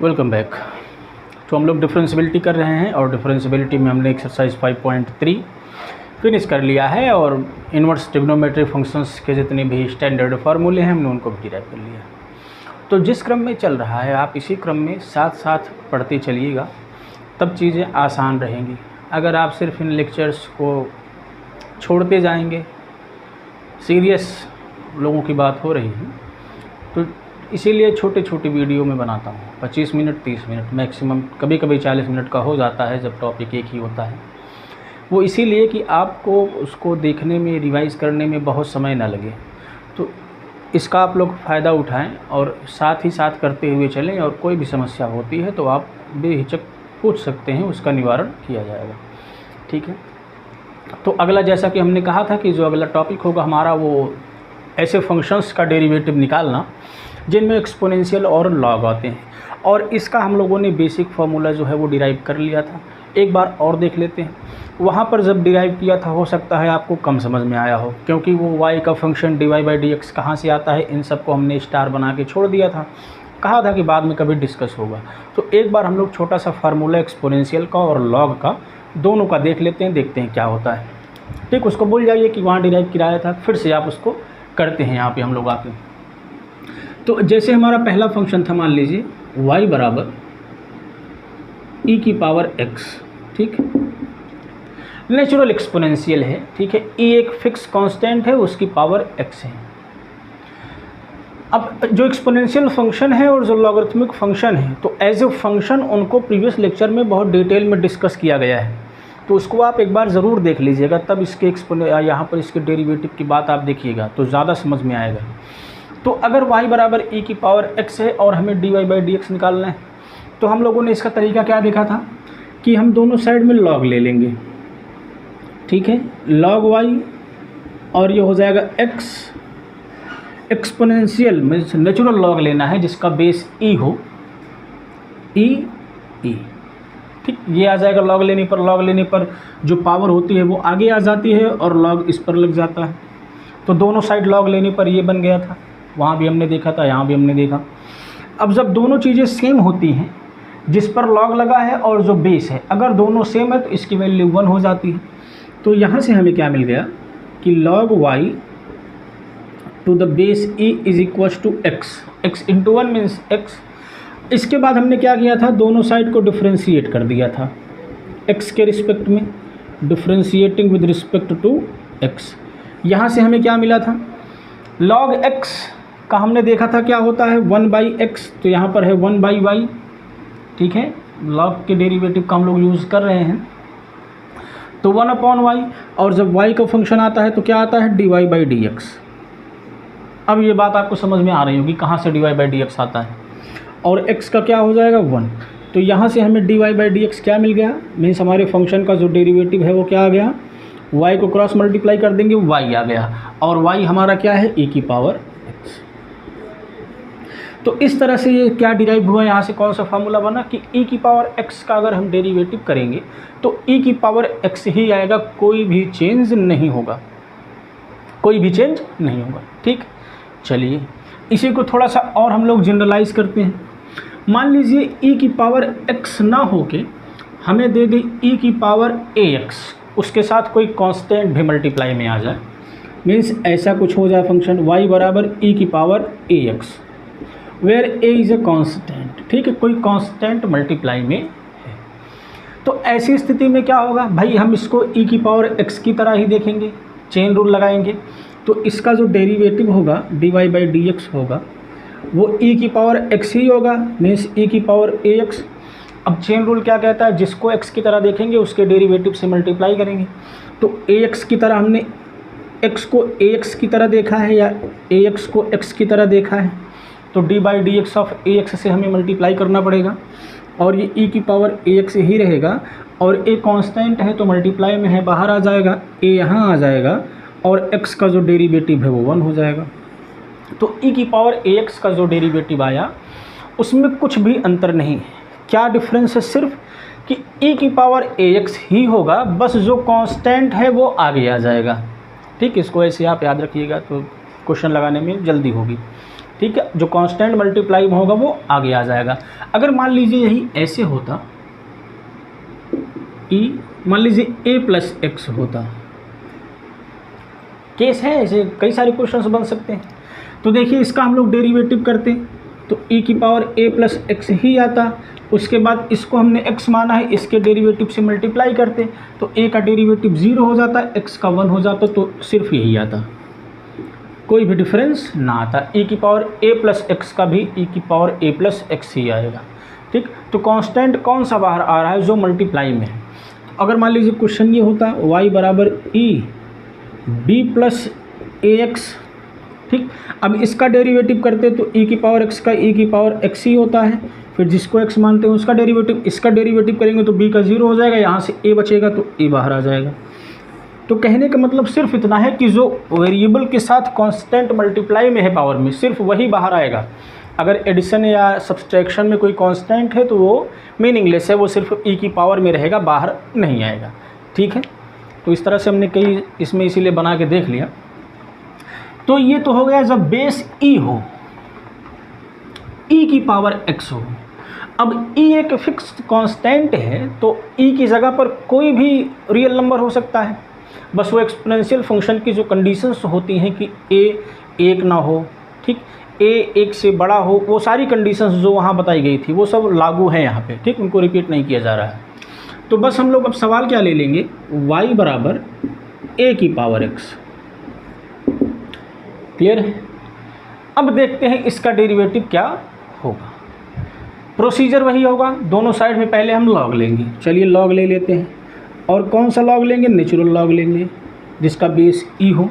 Welcome back. तो हम लोग डिफरेंशियबिलिटी कर रहे हैं और डिफरेंशियबिलिटी में हमने एक्सरसाइज 5.3 फिनिश कर लिया है और इन्वर्स ट्रिग्नोमेट्रिक फंक्शंस के जितने भी स्टैंडर्ड फार्मूले हैं हमने उनको भी डिराइव कर लिया। तो जिस क्रम में चल रहा है आप इसी क्रम में साथ साथ पढ़ते चलिएगा, तब चीज़ें आसान रहेंगी। अगर आप सिर्फ इन लेक्चर्स को छोड़ते जाएंगे, सीरियस लोगों की बात हो रही है, तो इसीलिए छोटे छोटे वीडियो में बनाता हूँ। 25 मिनट 30 मिनट मैक्सिमम, कभी कभी 40 मिनट का हो जाता है जब टॉपिक एक ही होता है। वो इसीलिए कि आपको उसको देखने में, रिवाइज़ करने में बहुत समय ना लगे। तो इसका आप लोग फ़ायदा उठाएं और साथ ही साथ करते हुए चलें। और कोई भी समस्या होती है तो आप बेहिचक पूछ सकते हैं, उसका निवारण किया जाएगा। ठीक है। तो अगला, जैसा कि हमने कहा था कि जो अगला टॉपिक होगा हमारा, वो ऐसे फंक्शंस का डेरिवेटिव निकालना जिनमें एक्सपोनेंशियल और लॉग आते हैं। और इसका हम लोगों ने बेसिक फार्मूला जो है वो डिराइव कर लिया था। एक बार और देख लेते हैं। वहाँ पर जब डिराइव किया था हो सकता है आपको कम समझ में आया हो, क्योंकि वो y का फंक्शन dy/dx कहाँ से आता है, इन सब को हमने स्टार बना के छोड़ दिया था। कहा था कि बाद में कभी डिस्कस होगा। तो एक बार हम लोग छोटा सा फार्मूला एक्सपोनेंशियल का और लॉग का दोनों का देख लेते हैं, देखते हैं क्या होता है। ठीक, उसको भूल जाइए कि वहाँ डिराइव किया था, फिर से आप उसको करते हैं यहाँ पे हम लोग आके। तो जैसे हमारा पहला फंक्शन था, मान लीजिए y बराबर e⁻x। ठीक, नेचुरल एक्सपोनेंशियल है। ठीक है, e एक फिक्स कांस्टेंट है, उसकी पावर x है। अब जो एक्सपोनेंशियल फंक्शन है और जो लॉगरिथमिक फंक्शन है, तो एज ए फंक्शन उनको प्रीवियस लेक्चर में बहुत डिटेल में डिस्कस किया गया है। तो उसको आप एक बार ज़रूर देख लीजिएगा, तब इसके यहाँ पर इसके डेरिवेटिव की बात आप देखिएगा तो ज़्यादा समझ में आएगा। तो अगर y बराबर e⁻x है और हमें dy/dx निकालना है, तो हम लोगों ने इसका तरीका क्या देखा था कि हम दोनों साइड में log ले लेंगे। ठीक है, log y और ये हो जाएगा x। एक्सपोनेंशियल में नेचुरल log लेना है जिसका बेस e हो, e। ठीक, ये आ जाएगा। log लेने पर जो पावर होती है वो आगे आ जाती है और log इस पर लग जाता है। तो दोनों साइड log लेने पर ये बन गया था, वहाँ भी हमने देखा था, यहाँ भी हमने देखा। अब जब दोनों चीज़ें सेम होती हैं, जिस पर log लगा है और जो बेस है, अगर दोनों सेम है तो इसकी वैल्यू 1 हो जाती है। तो यहाँ से हमें क्या मिल गया कि log y to the base e is equal to x into 1 means x। इसके बाद हमने क्या किया था, दोनों साइड को डिफ्रेंशिएट कर दिया था x के रिस्पेक्ट में, differentiating with respect to x। यहाँ से हमें क्या मिला था, log x का हमने देखा था क्या होता है 1/x, तो यहाँ पर है 1/y। ठीक है, log के डेरिवेटिव का हम लोग यूज़ कर रहे हैं, तो 1/y। और जब y का फंक्शन आता है तो क्या आता है dy/dx। अब ये बात आपको समझ में आ रही होगी कहाँ से dy/dx आता है, और x का क्या हो जाएगा 1। तो यहाँ से हमें dy/dx क्या मिल गया, मीन्स हमारे फंक्शन का जो डेरिवेटिव है वो क्या आ गया, y को क्रॉस मल्टीप्लाई कर देंगे, y आ गया। और y हमारा क्या है e⁻x। तो इस तरह से ये क्या डिराइव हुआ, यहाँ से कौन सा फार्मूला बना कि e⁻x का अगर हम डेरिवेटिव करेंगे तो e⁻x ही आएगा, कोई भी चेंज नहीं होगा, कोई भी चेंज नहीं होगा। ठीक, चलिए इसी को थोड़ा सा और हम लोग जनरलाइज करते हैं। मान लीजिए e⁻x ना हो के हमें दे दी e⁻ax, उसके साथ कोई कांस्टेंट भी मल्टीप्लाई में आ जाए, मीन्स ऐसा कुछ हो जाए फंक्शन y बराबर e⁻ax where a is a constant. ठीक है, कोई कांस्टेंट मल्टीप्लाई में है। तो ऐसी स्थिति में क्या होगा भाई, हम इसको e⁻x की तरह ही देखेंगे, चेन रूल लगाएंगे। तो इसका जो डेरिवेटिव होगा dy/dx होगा वो e⁻x ही होगा, मीन्स e⁻ax। अब चेन रूल क्या कहता है, जिसको x की तरह देखेंगे उसके डेरिवेटिव से मल्टीप्लाई करेंगे। तो ax की तरह हमने x को ax की तरह देखा है या ax को x की तरह देखा है, तो dy/dx ऑफ ax से हमें मल्टीप्लाई करना पड़ेगा और ये e⁻ax ही रहेगा। और a कांस्टेंट है तो मल्टीप्लाई में है, बाहर आ जाएगा, a यहाँ आ जाएगा और x का जो डेरिवेटिव है वो 1 हो जाएगा। तो e⁻ax का जो डेरिवेटिव आया उसमें कुछ भी अंतर नहीं है। क्या डिफरेंस है, सिर्फ कि e⁻ax ही होगा, बस जो कांस्टेंट है वो आगे आ जाएगा। ठीक, इसको ऐसे आप याद रखिएगा तो क्वेश्चन लगाने में जल्दी होगी। ठीक है, जो कांस्टेंट मल्टीप्लाई होगा वो आगे आ जाएगा। अगर मान लीजिए यही ऐसे होता, ई मान लीजिए ए प्लस एक्स होता, केस है ऐसे कई सारे क्वेश्चंस बन सकते हैं। तो देखिए इसका हम लोग डेरिवेटिव करते तो e की पावर a प्लस एक्स ही आता, उसके बाद इसको हमने x माना है, इसके डेरिवेटिव से मल्टीप्लाई करते तो a का डेरिवेटिव 0 हो जाता, x का 1 हो जाता, तो सिर्फ यही आता, कोई भी डिफरेंस ना आता। e की पावर a प्लस एक्स का भी e की पावर a प्लस एक्स ही आएगा। ठीक, तो कांस्टेंट कौन सा बाहर आ रहा है, जो मल्टीप्लाई में है। अगर मान लीजिए क्वेश्चन ये होता y बराबर e b प्लस ए एक्स, ठीक, अब इसका डेरिवेटिव करते तो e की पावर x का e की पावर x ही होता है, फिर जिसको x मानते हैं उसका डेरिवेटिव, इसका डेरिवेटिव करेंगे तो b का 0 हो जाएगा, यहाँ से a बचेगा तो a बाहर आ जाएगा। तो कहने का मतलब सिर्फ इतना है कि जो वेरिएबल के साथ कांस्टेंट मल्टीप्लाई में है पावर में, सिर्फ वही बाहर आएगा। अगर एडिशन या सब्सट्रैक्शन में कोई कांस्टेंट है तो वो मीनिंगलेस है, वो सिर्फ e की पावर में रहेगा, बाहर नहीं आएगा। ठीक है, तो इस तरह से हमने कई इसमें इसीलिए बना के देख लिया। तो ये तो हो गया जब बेस e हो, e की पावर x हो। अब e एक फिक्स्ड कांस्टेंट है तो e की जगह पर कोई भी रियल नंबर हो सकता है, बस वो एक्सपोनेंशियल फंक्शन की जो कंडीशंस होती हैं कि a 1 ना हो, ठीक, a 1 से बड़ा हो, वो सारी कंडीशंस जो वहाँ बताई गई थी वो सब लागू हैं यहाँ पे। ठीक, उनको रिपीट नहीं किया जा रहा है। तो बस हम लोग अब सवाल क्या ले लेंगे, y बराबर a की पावर x। क्लियर है। अब देखते हैं इसका डेरिवेटिव क्या होगा। प्रोसीजर वही होगा, दोनों साइड में पहले हम लॉग लेंगे। चलिए लॉग ले लेते हैं, और कौन सा लॉग लेंगे, नेचुरल लॉग लेंगे जिसका बेस e हो।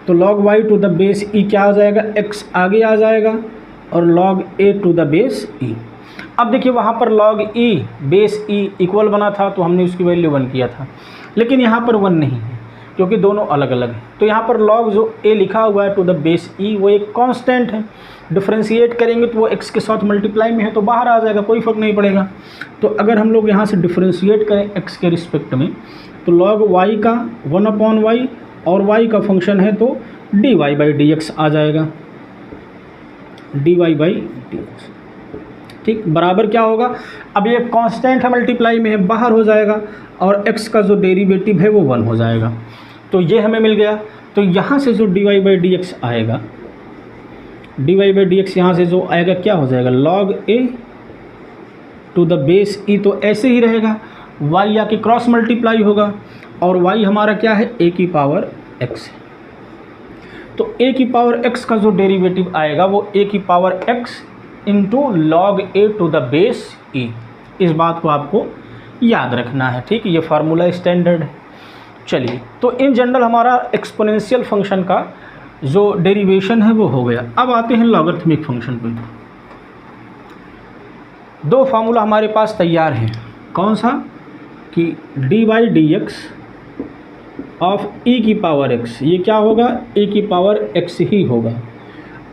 तो log y to the base e क्या आ जाएगा, x आगे आ जाएगा, और log a to the base e। अब देखिए वहाँ पर log e base e equal बना था तो हमने उसकी वैल्यू 1 किया था, लेकिन यहाँ पर 1 नहीं है क्योंकि दोनों अलग अलग हैं। तो यहाँ पर log जो a लिखा हुआ है टू द बेस e वो एक कांस्टेंट है, डिफ्रेंशिएट करेंगे तो वो x के साथ मल्टीप्लाई में है तो बाहर आ जाएगा, कोई फ़र्क नहीं पड़ेगा। तो अगर हम लोग यहाँ से डिफ्रेंशिएट करें x के रिस्पेक्ट में तो log y का 1/y, और y का फंक्शन है तो dy बाई dx आ जाएगा, dy बाई dx। ठीक, बराबर क्या होगा, अब ये कांस्टेंट है मल्टीप्लाई में है, बाहर हो जाएगा, और x का जो डेरिवेटिव है वो 1 हो जाएगा। तो ये हमें मिल गया। तो यहाँ से जो dy बाई dx आएगा, dy बाई dx यहाँ से जो आएगा क्या हो जाएगा, log a to the base e, तो ऐसे ही रहेगा, y या के क्रॉस मल्टीप्लाई होगा, और y हमारा क्या है, a की पावर x है। तो a की पावर x का जो डेरिवेटिव आएगा वो a की power x into log a to the base e। इस बात को आपको याद रखना है। ठीक, ये फार्मूला स्टैंडर्ड है। चलिए, तो इन जनरल हमारा एक्सपोनेंशियल फंक्शन का जो डेरिवेशन है वो हो गया। अब आते हैं लॉगरिथमिक फंक्शन पे। दो फार्मूला हमारे पास तैयार हैं, कौन सा, कि d by d x of e की पावर x, ये क्या होगा, e की पावर x ही होगा।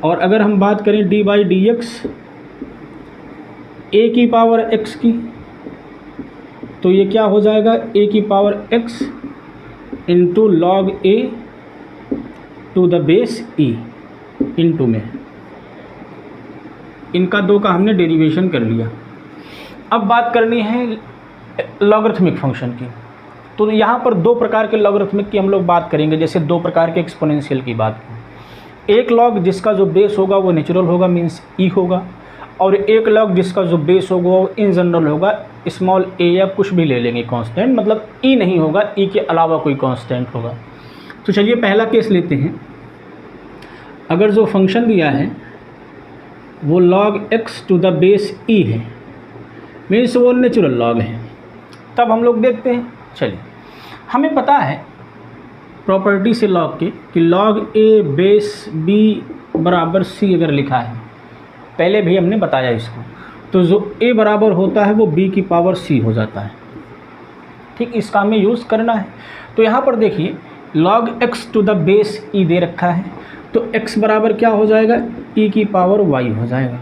और अगर हम बात करें d by d x a की पावर x की, तो ये क्या हो जाएगा, a की power x into log a to the base e into में, इनका दो का हमने डेरिवेशन कर लिया। अब बात करनी है लॉगरिथमिक फंक्शन की। तो यहाँ पर दो प्रकार के लॉगरिथमिक की हम लोग बात करेंगे, जैसे दो प्रकार के एक्सपोनेंशियल की बात की। एक लॉग जिसका जो बेस होगा वो नेचुरल होगा, मीन्स e होगा, और एक लॉग जिसका जो बेस होगा वो इन जनरल होगा, स्मॉल a या कुछ भी ले लेंगे कांस्टेंट, मतलब e नहीं होगा, e के अलावा कोई कांस्टेंट होगा। तो चलिए पहला केस लेते हैं। अगर जो फंक्शन दिया है वो log x to the base e है, मीन्स वो नेचुरल लॉग है, तब हम लोग देखते हैं। चलिए, हमें पता है प्रॉपर्टी से लॉग के कि log a बेस b बराबर c अगर लिखा है, पहले भी हमने बताया इसको, तो जो a बराबर होता है वो b की पावर c हो जाता है। ठीक, इसका हमें यूज़ करना है। तो यहाँ पर देखिए log x to the base e दे रखा है, तो x बराबर क्या हो जाएगा, e की पावर y हो जाएगा।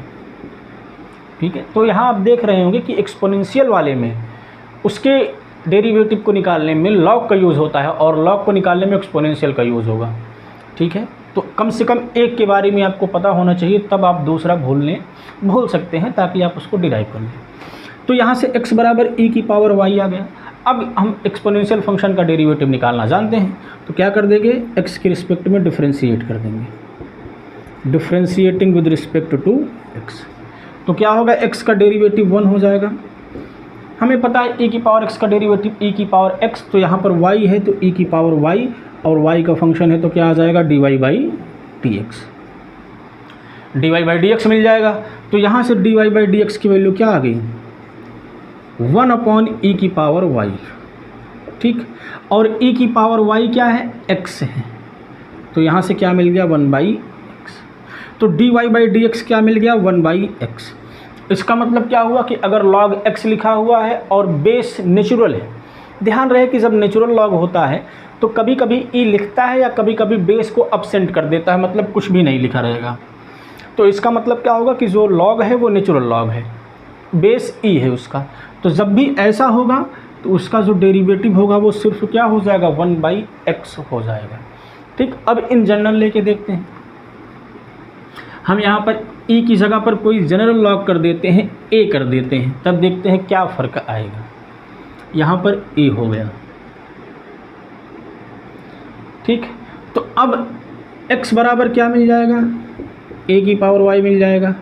ठीक है, तो यहाँ आप देख रहे होंगे कि एक्सपोनेंशियल वाले में उसके डेरिवेटिव को निकालने में लॉग का यूज़ होता है और लॉग को निकालने में एक्सपोनेंशियल का यूज़ होगा। ठीक है, तो कम से कम एक के बारे में आपको पता होना चाहिए, तब आप दूसरा भूल सकते हैं, ताकि आप उसको डिराइव कर लें। तो यहाँ से x बराबर e की पावर y आ गया। अब हम एक्सपोनेंशियल फंक्शन का डेरिवेटिव निकालना जानते हैं, तो क्या कर देंगे, x के रिस्पेक्ट में डिफ्रेंशिएट कर देंगे, differentiating with respect to x। तो क्या होगा, x का डेरिवेटिव 1 हो जाएगा। हमें पता है e की पावर x का डेरिवेटिव e की पावर x, तो यहाँ पर y है तो e की पावर y, और y का फंक्शन है तो क्या आ जाएगा, dy बाई dx मिल जाएगा। तो यहाँ से dy बाई dx की वैल्यू क्या आ गई, 1 अपॉन e की पावर y, ठीक। और e की पावर y क्या है, x है, तो यहाँ से क्या मिल गया, 1 बाई x। तो dy बाई dx क्या मिल गया, 1 बाई x। इसका मतलब क्या हुआ कि अगर log x लिखा हुआ है और बेस नेचुरल है, ध्यान रहे कि जब नेचुरल log होता है तो कभी कभी e लिखता है या कभी कभी बेस को absent कर देता है, मतलब कुछ भी नहीं लिखा रहेगा। तो इसका मतलब क्या होगा कि जो log है वो नेचुरल log है, बेस e है उसका। तो जब भी ऐसा होगा तो उसका जो डेरिवेटिव होगा वो सिर्फ क्या हो जाएगा, 1 बाई x हो जाएगा, ठीक। अब इन जनरल लेके देखते हैं, हम यहाँ पर e की जगह पर कोई जनरल लॉग कर देते हैं, a कर देते हैं, तब देखते हैं क्या फ़र्क आएगा। यहाँ पर a हो गया, ठीक। तो अब x बराबर क्या मिल जाएगा, a की पावर y मिल जाएगा।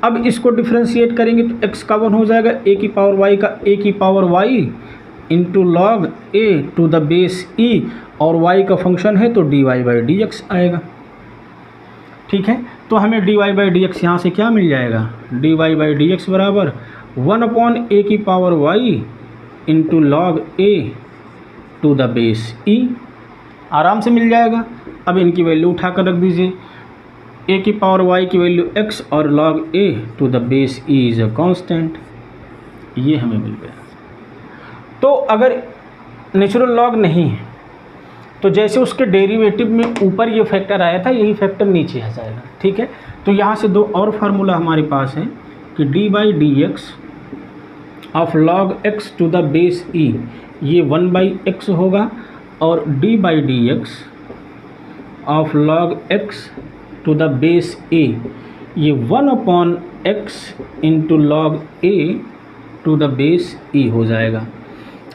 अब इसको डिफ्रेंशिएट करेंगे तो x का 1 हो जाएगा, a की पावर y का a की power y into log a to the base e, और y का फंक्शन है तो dy बाई dx आएगा, ठीक है। तो हमें dy बाई dx यहाँ से क्या मिल जाएगा, dy बाई dx बराबर 1 अपॉन a की power y into log a to the base e, आराम से मिल जाएगा। अब इनकी वैल्यू उठा कर रख दीजिए, a की पावर y की वैल्यू x और log a to the base e is a constant, ये हमें मिल गया। तो अगर नेचुरल लॉग नहीं है तो जैसे उसके डेरिवेटिव में ऊपर ये फैक्टर आया था, यही फैक्टर नीचे आ जाएगा, ठीक है। तो यहाँ से दो और फार्मूला हमारे पास है कि d by d x of log x to the base e, ये 1 बाई एक्स होगा, और d by d x of log x to the base a, ये 1 upon x into log a to the base e हो जाएगा।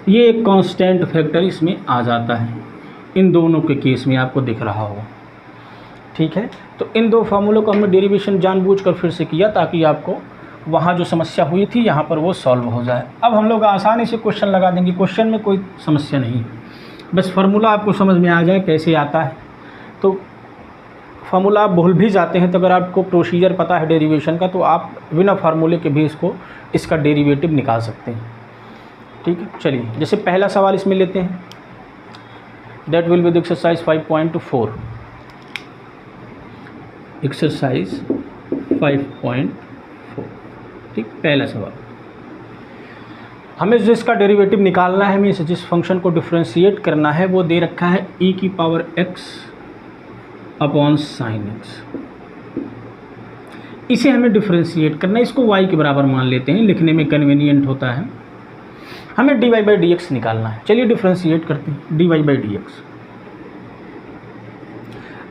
ये एक constant factor इसमें आ जाता है, इन दोनों के केस में आपको दिख रहा होगा, ठीक है। तो इन दो फार्मूलों को हमने डेरिवेशन जानबूझकर फिर से किया ताकि आपको वहाँ जो समस्या हुई थी यहाँ पर वो सॉल्व हो जाए। अब हम लोग आसानी से क्वेश्चन लगा देंगे, क्वेश्चन में कोई समस्या नहीं, बस फार्मूला आपको समझ में आ जाए कैसे आता है। तो फार्मूला आप भूल भी जाते हैं तो अगर आपको प्रोसीजर पता है डेरिवेशन का तो आप बिना फार्मूले के भी इसका डेरिवेटिव निकाल सकते हैं, ठीक है। चलिए जैसे पहला सवाल इसमें लेते हैं, that will be the exercise 5.4, exercise 5.4, ठीक। पहला सवाल, हमें जो इसका डेरिवेटिव निकालना है, हमें जिस फंक्शन को डिफ्रेंशिएट करना है वो दे रखा है e की power x upon sine x. इसे हमें डिफ्रेंशिएट करना है, इसको y के बराबर मान लेते हैं, लिखने में कन्वीनियंट होता है। हमें dy बाई डी एक्स निकालना है, चलिए डिफ्रेंशिएट करते हैं, dy बाई डी एक्स।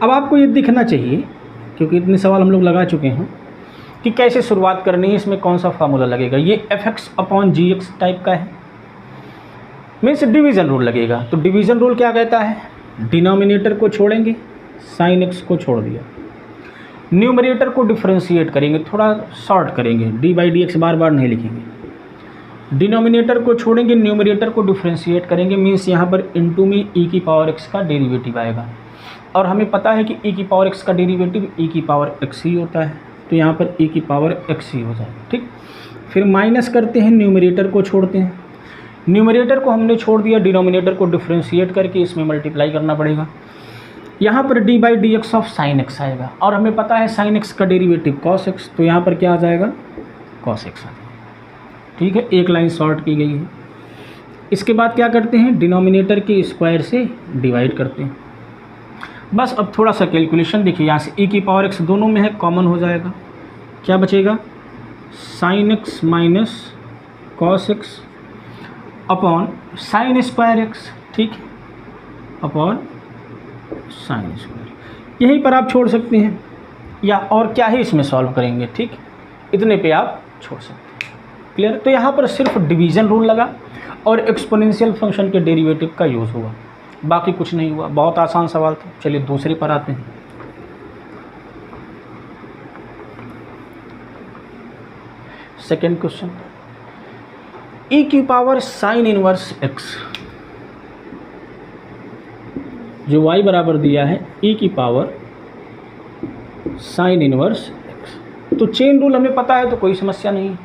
अब आपको ये दिखना चाहिए, क्योंकि इतने सवाल हम लोग लगा चुके हैं, कि कैसे शुरुआत करनी है, इसमें कौन सा फार्मूला लगेगा। ये fx अपॉन जी एक्स टाइप का है, मीन्स डिवीज़न रूल लगेगा। तो डिवीज़न रूल क्या कहता है, डिनोमिनेटर को छोड़ेंगे, साइन एक्स को छोड़ दिया, न्यूमरेटर को डिफ्रेंशिएट करेंगे, थोड़ा शॉर्ट करेंगे, डी बाई डी एक्स बार बार नहीं लिखेंगे, डिनोमिनेटर को छोड़ेंगे, न्यूमरेटर को डिफ्रेंशिएट करेंगे, मीन्स यहाँ पर इनटू में e की पावर x का डेरिवेटिव आएगा, और हमें पता है कि e की पावर x का डेरिवेटिव e की पावर x ही होता है, तो यहाँ पर e की पावर x ही हो जाएगा, ठीक। फिर माइनस करते हैं, न्यूमरेटर को छोड़ते हैं, न्यूमरेटर को हमने छोड़ दिया, डिनोमिनेटर को डिफ्रेंशिएट करके इसमें मल्टीप्लाई करना पड़ेगा। यहाँ पर D by d x of sine x आएगा, और हमें पता है साइन एक्स का डेरिवेटिव कॉस एक्स, तो यहाँ पर क्या आ जाएगा, कॉस एक्स आ जाएगा, ठीक है। एक लाइन शॉर्ट की गई है। इसके बाद क्या करते हैं, डिनोमिनेटर के स्क्वायर से डिवाइड करते हैं। बस अब थोड़ा सा कैलकुलेशन देखिए, यहाँ से e की पावर x दोनों में है, कॉमन हो जाएगा, क्या बचेगा, sine x minus cos x upon sine square x, ठीक, अपॉन साइन स्क्वायर। यहीं पर आप छोड़ सकते हैं, या और क्या ही इसमें सॉल्व करेंगे, ठीक, इतने पे आप छोड़ सकते हैं। क्लियर। तो यहाँ पर सिर्फ डिवीज़न रूल लगा और एक्सपोनेंशियल फंक्शन के डेरिवेटिव का यूज़ हुआ, बाकी कुछ नहीं हुआ। बहुत आसान सवाल था। चलिए दूसरे पर आते हैं। सेकेंड क्वेश्चन, e की पावर साइन इनवर्स x, जो y बराबर दिया है e की पावर साइन इनवर्स x। तो चेन रूल हमें पता है तो कोई समस्या नहीं है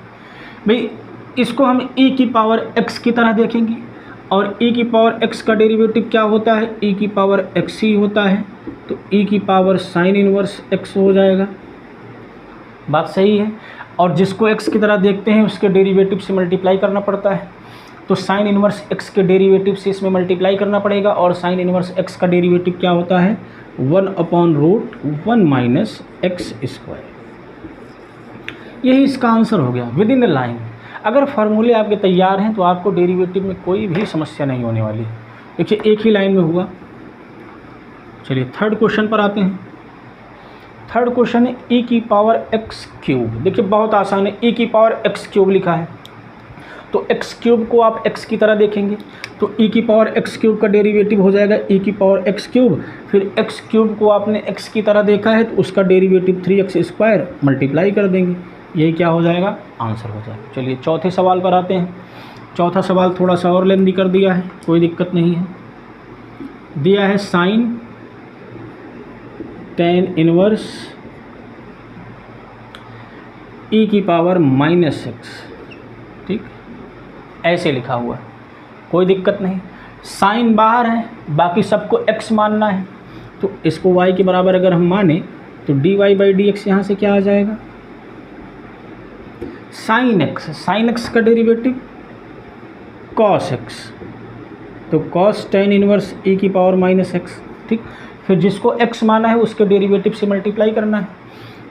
भाई। इसको हम e की पावर x की तरह देखेंगे, और e की पावर x का डेरिवेटिव क्या होता है, e की पावर x ही होता है। तो e की पावर साइन इनवर्स x हो जाएगा। बात सही है। और जिसको x की तरह देखते हैं उसके डेरिवेटिव से मल्टीप्लाई करना पड़ता है, तो साइन इनवर्स x के डेरिवेटिव से इसमें मल्टीप्लाई करना पड़ेगा। और साइन इनवर्स x का डेरिवेटिव क्या होता है, 1/√1 माइनस एक्स स्क्वायर। यही इसका आंसर हो गया विद इन द लाइन। अगर फार्मूले आपके तैयार हैं तो आपको डेरिवेटिव में कोई भी समस्या नहीं होने वाली। देखिए एक ही लाइन में हुआ। चलिए थर्ड क्वेश्चन पर आते हैं। थर्ड क्वेश्चन है e की पावर x क्यूब। देखिए बहुत आसान है, e की पावर x क्यूब लिखा है तो x क्यूब को आप x की तरह देखेंगे, तो e की पावर x क्यूब का डेरिवेटिव हो जाएगा e की पावर x क्यूब। फिर x क्यूब को आपने x की तरह देखा है तो उसका डेरिवेटिव 3x स्क्वायर मल्टीप्लाई कर देंगे, यही क्या हो जाएगा, आंसर हो जाएगा। चलिए चौथे सवाल पर आते हैं। चौथा सवाल थोड़ा सा और लेंदी कर दिया है, कोई दिक्कत नहीं है। दिया है साइन टेन इनवर्स e की पावर माइनस एक्स, ठीक, ऐसे लिखा हुआ है, कोई दिक्कत नहीं। साइन बाहर है, बाकी सबको x मानना है, तो इसको y के बराबर अगर हम माने तो dy/dx यहाँ से क्या आ जाएगा, साइन x का डेरिवेटिव cos x, तो cos टेन इनवर्स e की पावर माइनस एक्स, ठीक। फिर जिसको x माना है उसके डेरिवेटिव से मल्टीप्लाई करना है,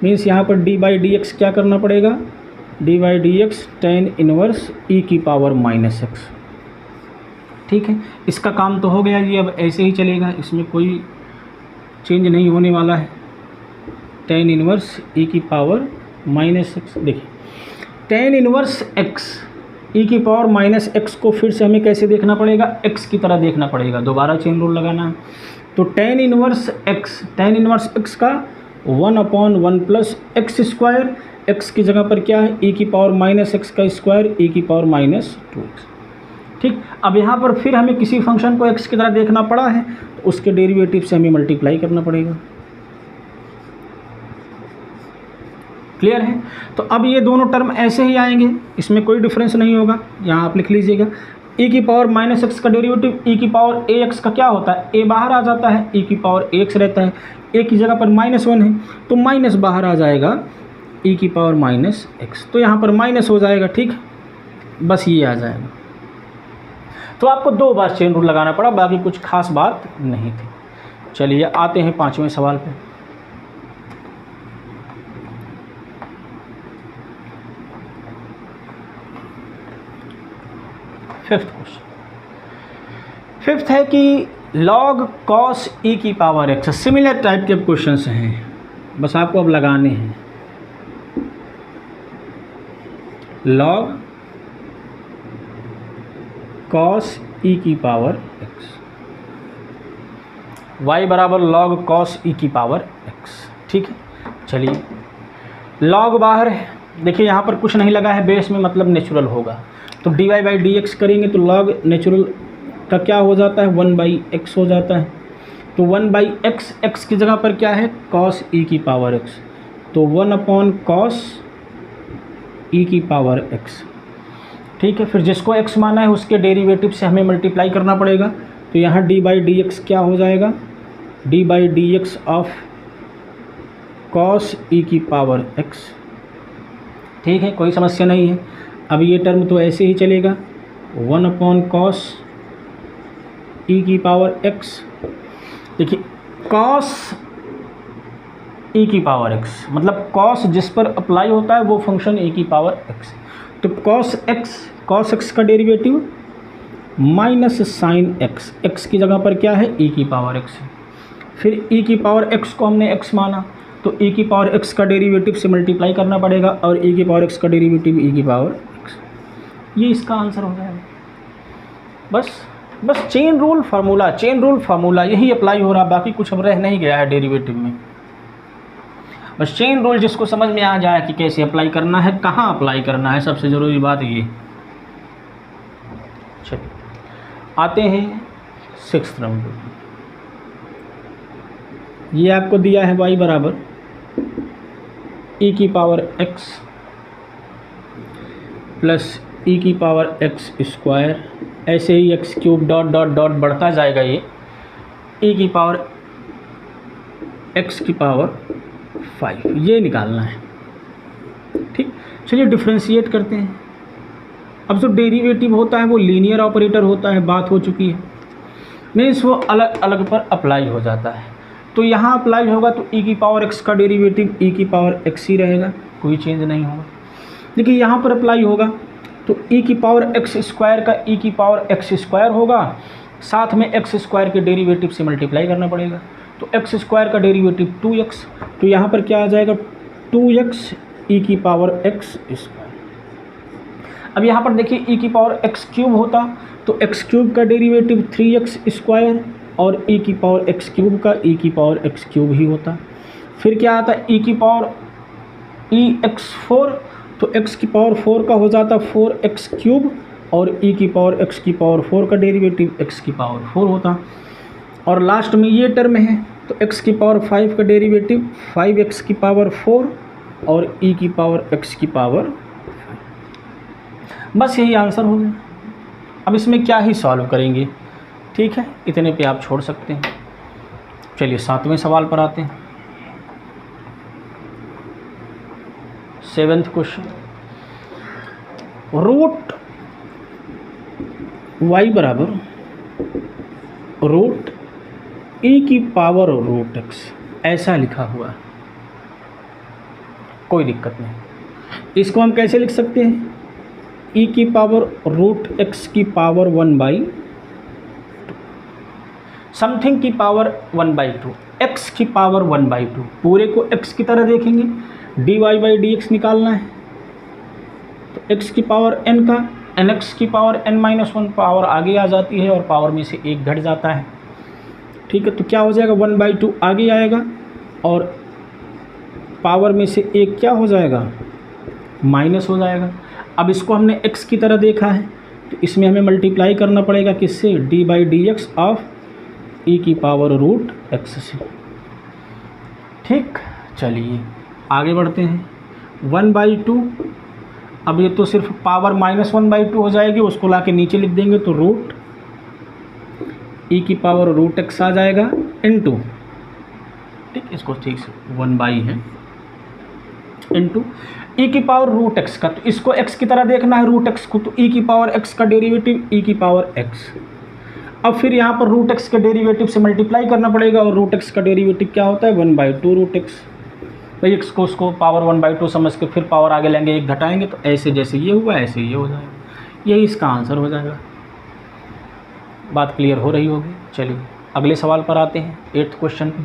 मीन्स यहाँ पर dy/dx क्या करना पड़ेगा, dy/dx टेन इनवर्स e की पावर माइनस एक्स, ठीक है। इसका काम तो हो गया जी, अब ऐसे ही चलेगा, इसमें कोई चेंज नहीं होने वाला है। टेन इनवर्स e की पावर माइनस एक्स, देखिए टेन इनवर्स x e की पावर माइनस एक्स को फिर से हमें कैसे देखना पड़ेगा, x की तरह देखना पड़ेगा, दोबारा चेन रूल लगाना है। तो टेन इनवर्स x का 1/1 प्लस एक्स स्क्वायर, x की जगह पर क्या है, e की पावर माइनस एक्स का स्क्वायर e की पावर माइनस 2x, ठीक। अब यहाँ पर फिर हमें किसी फंक्शन को x की तरह देखना पड़ा है तो उसके डेरिवेटिव से हमें मल्टीप्लाई करना पड़ेगा। क्लियर है। तो अब ये दोनों टर्म ऐसे ही आएंगे, इसमें कोई डिफरेंस नहीं होगा। यहाँ आप लिख लीजिएगा e की पावर माइनस एक्स का डेरिवेटिव e की पावर ax का क्या होता है, a बाहर आ जाता है, e की पावर ax रहता है, a की जगह पर -1 है तो माइनस बाहर आ जाएगा, e की पावर माइनस एक्स, तो यहाँ पर माइनस हो जाएगा, ठीक, बस ये आ जाएगा। तो आपको 2 बार चेन रूल लगाना पड़ा, बाकी कुछ खास बात नहीं थी। चलिए आते हैं 5वें सवाल पे। फिफ्थ है कि log cos e की पावर x, सिमिलर टाइप के क्वेश्चंस हैं, बस आपको अब लगाने हैं। log cos e की पावर x, y बराबर log cos e की पावर x, ठीक है। चलिए log बाहर है, देखिए यहाँ पर कुछ नहीं लगा है बेस में, मतलब नेचुरल होगा, तो dy/dx करेंगे तो log नेचुरल का क्या हो जाता है, 1/x हो जाता है। तो 1/x, x की जगह पर क्या है, cos e की पावर x, तो 1/cos e की पावर x, ठीक है। फिर जिसको x माना है उसके डेरिवेटिव से हमें मल्टीप्लाई करना पड़ेगा, तो यहाँ d/dx क्या हो जाएगा, d/dx ऑफ cos e की पावर x, ठीक है, कोई समस्या नहीं है। अब ये टर्म तो ऐसे ही चलेगा, 1/cos e की पावर x, देखिए cos e की पावर x मतलब cos जिस पर अप्लाई होता है वो फंक्शन e की पावर x, तो cos x का derivative minus sine x, x की जगह पर क्या है, e की पावर x, फिर e की पावर x को हमने x माना, तो e की पावर x का डेरिवेटिव से मल्टीप्लाई करना पड़ेगा और e की पावर x का डेरिवेटिव e की पावर x, ये इसका आंसर हो जाएगा। बस चेन रूल फार्मूला यही अप्लाई हो रहा, बाकी कुछ अब रह नहीं गया है डेरिवेटिव में। बस चेन रूल जिसको समझ में आ जाए कि कैसे अप्लाई करना है, कहाँ अप्लाई करना है, सबसे ज़रूरी बात ये। चलिए आते हैं 6th नंबर। ये आपको दिया है y बराबर e की पावर x प्लस e की पावर x स्क्वायर, ऐसे ही x cube dot dot dot बढ़ता जाएगा, ये e की पावर x की पावर 5, ये निकालना है। ठीक, चलिए डिफ्रेंशिएट करते हैं। अब जो डेरिवेटिव होता है वो लीनियर ऑपरेटर होता है, बात हो चुकी है, मीन्स वो अलग अलग पर अप्लाई हो जाता है। तो यहाँ अप्लाई होगा तो e की पावर x का डेरिवेटिव e की पावर x ही रहेगा, कोई चेंज नहीं होगा। देखिए यहाँ पर अप्लाई होगा तो e की पावर x स्क्वायर का e की पावर x स्क्वायर होगा, साथ में x स्क्वायर के डेरिवेटिव से मल्टीप्लाई करना पड़ेगा, तो x स्क्वायर का डेरिवेटिव 2x, तो यहाँ पर क्या आ जाएगा 2x e की पावर x स्क्वायर। अब यहाँ पर देखिए e की पावर x क्यूब होता तो x क्यूब का डेरिवेटिव 3x स्क्वायर और e की पावर x क्यूब का e की पावर x क्यूब ही होता। फिर क्या आता e की पावर x4, तो x की पावर 4 का हो जाता 4x क्यूब और e की पावर x की पावर 4 का डेरिवेटिव x की पावर 4 होता। और लास्ट में ये टर्म है तो x की पावर 5 का डेरिवेटिव 5x की पावर 4 और e की पावर x की पावर 5। बस यही आंसर हो गया। अब इसमें क्या ही सॉल्व करेंगे, ठीक है, इतने पे आप छोड़ सकते हैं। चलिए 7वें सवाल पर आते हैं। 7th क्वेश्चन, रूट y बराबर रूट e की पावर रूट x, ऐसा लिखा हुआ है, कोई दिक्कत नहीं। इसको हम कैसे लिख सकते हैं, e की पावर रूट x की पावर 1/2, समथिंग की पावर 1/2, x की पावर 1/2, पूरे को x की तरह देखेंगे, dy/dx निकालना है, तो x की पावर n का nx की पावर n-1 पावर आगे आ जाती है और पावर में से 1 घट जाता है। ठीक है, तो क्या हो जाएगा 1/2 आगे आएगा और पावर में से 1 क्या हो जाएगा, माइनस हो जाएगा। अब इसको हमने x की तरह देखा है तो इसमें हमें मल्टीप्लाई करना पड़ेगा किससे, d/dx ऑफ e की पावर रूट x से। ठीक, चलिए आगे बढ़ते हैं। 1/2, अब ये तो सिर्फ पावर -1/2 हो जाएगी, उसको ला के नीचे लिख देंगे तो रूट e की पावर रूट x आ जाएगा इनटू, ठीक, इसको ठीक से 1/, है इनटू e की पावर रूट x का, तो इसको x की तरह देखना है रूट x को, तो e की पावर x का डेरिवेटिव e की पावर x। अब फिर यहाँ पर रूट x के डेरिवेटिव से मल्टीप्लाई करना पड़ेगा और रूट x का डेरिवेटिव क्या होता है 1/2 रूट x। भाई x को उसको पावर 1/2 समझ के फिर पावर आगे लेंगे, 1 घटाएंगे, तो ऐसे जैसे ये हुआ ऐसे ये हो जाएगा, यही इसका आंसर हो जाएगा। बात क्लियर हो रही होगी। चलिए अगले सवाल पर आते हैं, 8th क्वेश्चन पे।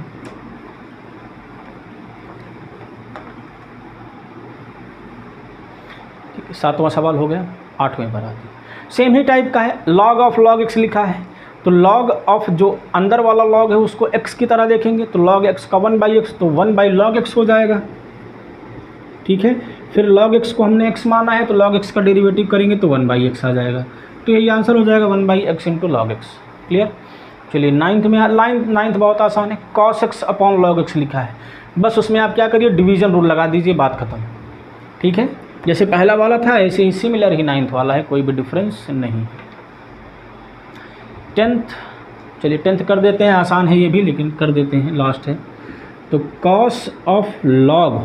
ठीक है, 7वां सवाल हो गया। 8वें पर आते हैं, सेम ही टाइप का है, लॉग ऑफ लॉग एक्स लिखा है, तो लॉग ऑफ जो अंदर वाला लॉग है उसको x की तरह देखेंगे, तो लॉग x का 1/x, तो 1/log x हो जाएगा। ठीक है, फिर log x को हमने x माना है तो log x का डेरिवेटिव करेंगे तो 1/x आ जाएगा, तो यही आंसर हो जाएगा 1/x into log x। Clear. चलिए 9th में, 9th बहुत आसान है, cos x upon log x लिखा है, बस उसमें आप क्या करिए डिवीज़न रूल लगा दीजिए, बात ख़त्म। ठीक है, जैसे पहला वाला था ऐसे ही सिमिलर ही 9th वाला है, कोई भी डिफरेंस नहीं। 10th, चलिए 10th कर देते हैं, आसान है ये भी लेकिन कर देते हैं, लास्ट है। तो cos ऑफ log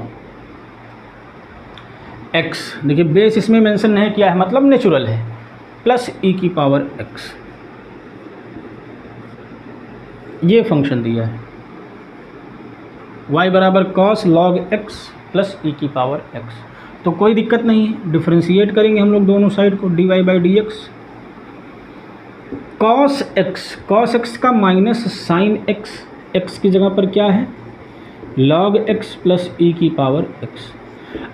x, देखिए बेस इसमें मेंशन नहीं किया है, मतलब नेचुरल है, प्लस e की पावर x, ये फंक्शन दिया है, y बराबर cos log x plus e की पावर x। तो कोई दिक्कत नहीं है, डिफ्रेंशिएट करेंगे हम लोग दोनों साइड को, dy/dx cos x का माइनस साइन x x की जगह पर क्या है log x प्लस e की पावर x।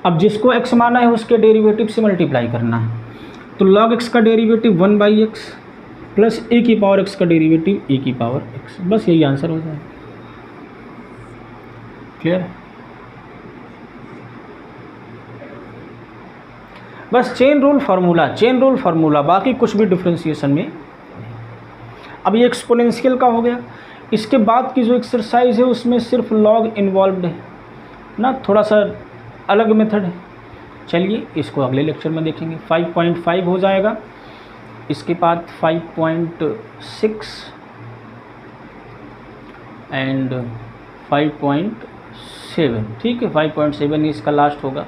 अब जिसको x माना है उसके डेरिवेटिव से मल्टीप्लाई करना है, तो log x का डेरिवेटिव 1/x प्लस e की पावर x का डेरिवेटिव e की पावर x, बस यही आंसर हो जाएगा। क्लियर है? बस चेन रूल फार्मूला, बाकी कुछ भी डिफरेंशिएशन में। अब ये एक्सपोनेंशियल का हो गया। इसके बाद की जो एक्सरसाइज है उसमें सिर्फ लॉग इन्वॉल्व्ड है ना, थोड़ा सा अलग मेथड है। चलिए इसको अगले लेक्चर में देखेंगे। 5.5 हो जाएगा, इसके बाद 5.6 एंड 5.7। ठीक है, 5.7 इसका लास्ट होगा।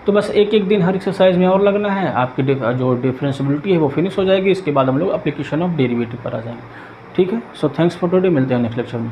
तो बस एक एक दिन हर एक्सरसाइज में और लगना है, आपकी जो डिफरेंशियबिलिटी है वो फिनिश हो जाएगी। इसके बाद हम लोग एप्लीकेशन ऑफ डेरिवेटिव पर आ जाएंगे। ठीक है, सो थैंक्स फॉर टुडे, मिलते हैं नेक्स्ट लेक्चर में।